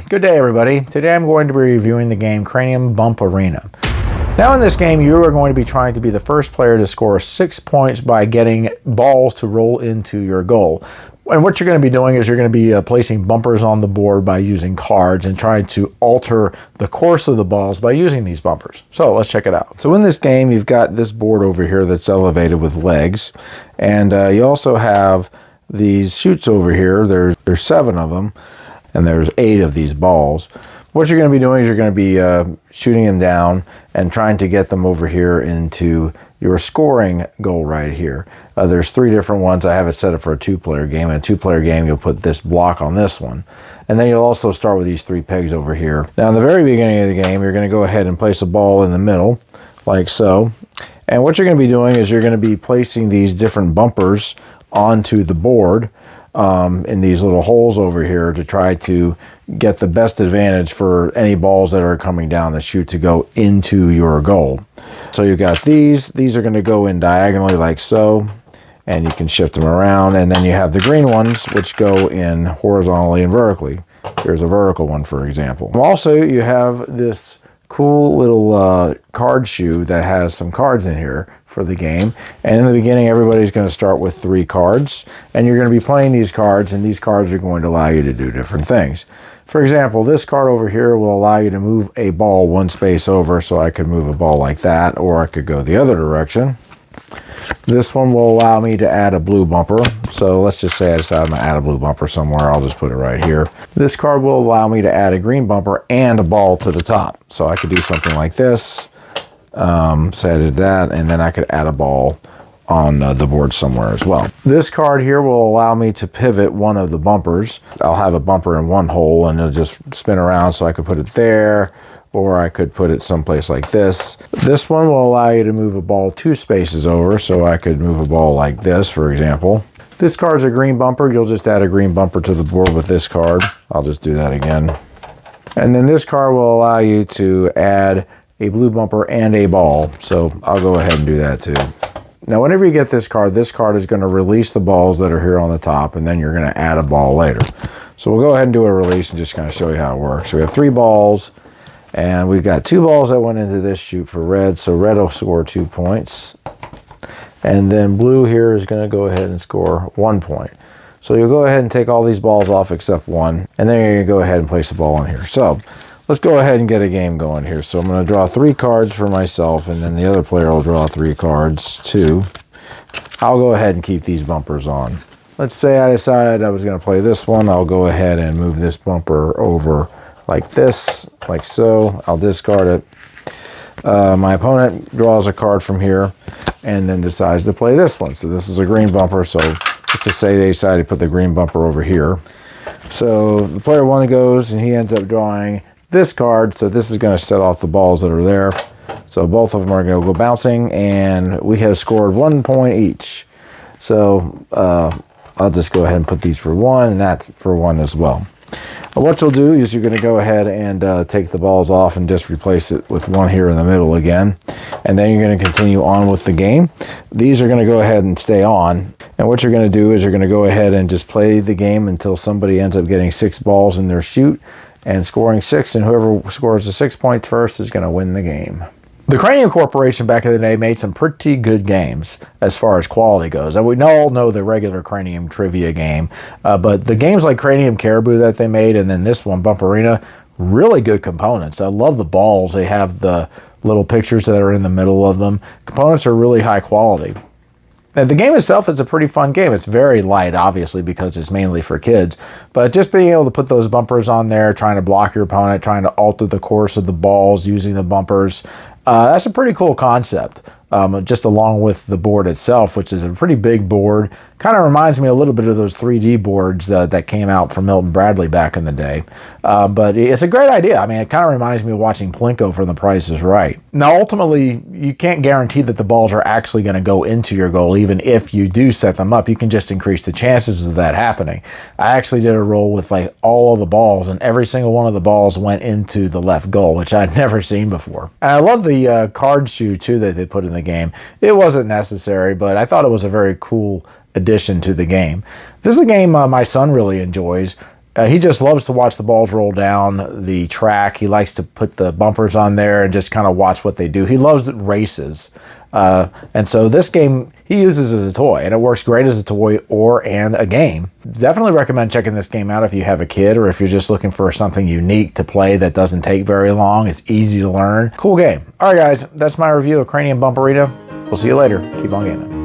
Good day, everybody. Today I'm going to be reviewing the game Cranium Bumparena. Now in this game, you are going to be trying to be the first player to score 6 points by getting balls to roll into your goal. And what you're going to be doing is you're going to be placing bumpers on the board by using cards and trying to alter the course of the balls by using these bumpers. So let's check it out. So in this game, you've got this board over here that's elevated with legs. And you also have these chutes over here. There's 7 of them. And there's 8 of these balls. What you're going to be doing is you're going to be shooting them down and trying to get them over here into your scoring goal right here. There's 3 different ones. I have it set up for a 2-player game. In a 2-player game, you'll put this block on this one. And then you'll also start with these 3 pegs over here. Now, in the very beginning of the game, you're going to go ahead and place a ball in the middle, like so. And what you're going to be doing is you're going to be placing these different bumpers onto the board in these little holes over here to try to get the best advantage for any balls that are coming down the chute to go into your goal. So you've got these are going to go in diagonally like so, and you can shift them around. And then you have the green ones which go in horizontally and vertically. Here's a vertical one, for example. Also, you have this cool little card shoe that has some cards in here for the game. And in the beginning, everybody's going to start with 3 cards, and you're going to be playing these cards, and these cards are going to allow you to do different things. For example, this card over here will allow you to move a ball 1 space over, so I could move a ball like that, or I could go the other direction. This one will allow me to add a blue bumper. So let's just say I decide I'm going to add a blue bumper somewhere. I'll just put it right here. This card will allow me to add a green bumper and a ball to the top. So I could do something like this. Say I did that, and then I could add a ball on the board somewhere as well. This card here will allow me to pivot one of the bumpers. I'll have a bumper in one hole, and it'll just spin around, so I could put it there, or I could put it someplace like this. This one will allow you to move a ball 2 spaces over, so I could move a ball like this, for example. This card's a green bumper. You'll just add a green bumper to the board with this card. I'll just do that again. And then this card will allow you to add a blue bumper and a ball, so I'll go ahead and do that too. Now, whenever you get this card is going to release the balls that are here on the top, and then you're going to add a ball later. So we'll go ahead and do a release and just kind of show you how it works. So we have 3 balls. And we've got 2 balls that went into this chute for red, so red will score 2 points. And then blue here is going to go ahead and score 1 point. So you'll go ahead and take all these balls off except one, and then you're going to go ahead and place a ball in here. So let's go ahead and get a game going here. So I'm going to draw 3 cards for myself, and then the other player will draw 3 cards too. I'll go ahead and keep these bumpers on. Let's say I decided I was going to play this one. I'll go ahead and move this bumper over like this, like so. I'll discard it. My opponent draws a card from here and then decides to play this one. So this is a green bumper, so let's just say they decide to put the green bumper over here. So the player 1 goes and he ends up drawing this card, so this is going to set off the balls that are there. So both of them are going to go bouncing, and we have scored 1 point each. So I'll just go ahead and put these for 1, and that's for 1 as well. What you'll do is you're going to go ahead and take the balls off and just replace it with 1 here in the middle again. And then you're going to continue on with the game. These are going to go ahead and stay on. And what you're going to do is you're going to go ahead and just play the game until somebody ends up getting 6 balls in their chute and scoring 6. And whoever scores the 6 points first is going to win the game. The Cranium Corporation back in the day made some pretty good games as far as quality goes. And we all know the regular Cranium trivia game, but the games like Cranium Caribou that they made, and then this one, Bumparena, really good components. I love the balls. They have the little pictures that are in the middle of them. Components are really high quality. And the game itself is a pretty fun game. It's very light, obviously, because it's mainly for kids. But just being able to put those bumpers on there, trying to block your opponent, trying to alter the course of the balls using the bumpers, that's a pretty cool concept, just along with the board itself, which is a pretty big board. Kind of reminds me a little bit of those 3D boards that came out from Milton Bradley back in the day. But it's a great idea. I mean, it kind of reminds me of watching Plinko from The Price is Right. Now, ultimately, you can't guarantee that the balls are actually going to go into your goal, even if you do set them up. You can just increase the chances of that happening. I actually did a roll with like all of the balls, and every single one of the balls went into the left goal, which I'd never seen before. And I love the card shoe, too, that they put in the game. It wasn't necessary, but I thought it was a very cool addition to the game. This is a game my son really enjoys. He just loves to watch the balls roll down the track. He likes to put the bumpers on there and just kind of watch what they do. He loves races. And so this game he uses as a toy, and it works great as a toy and a game. Definitely recommend checking this game out if you have a kid or if you're just looking for something unique to play that doesn't take very long. It's easy to learn. Cool game. All right, guys, that's my review of Cranium Bumparena. We'll see you later. Keep on gaming.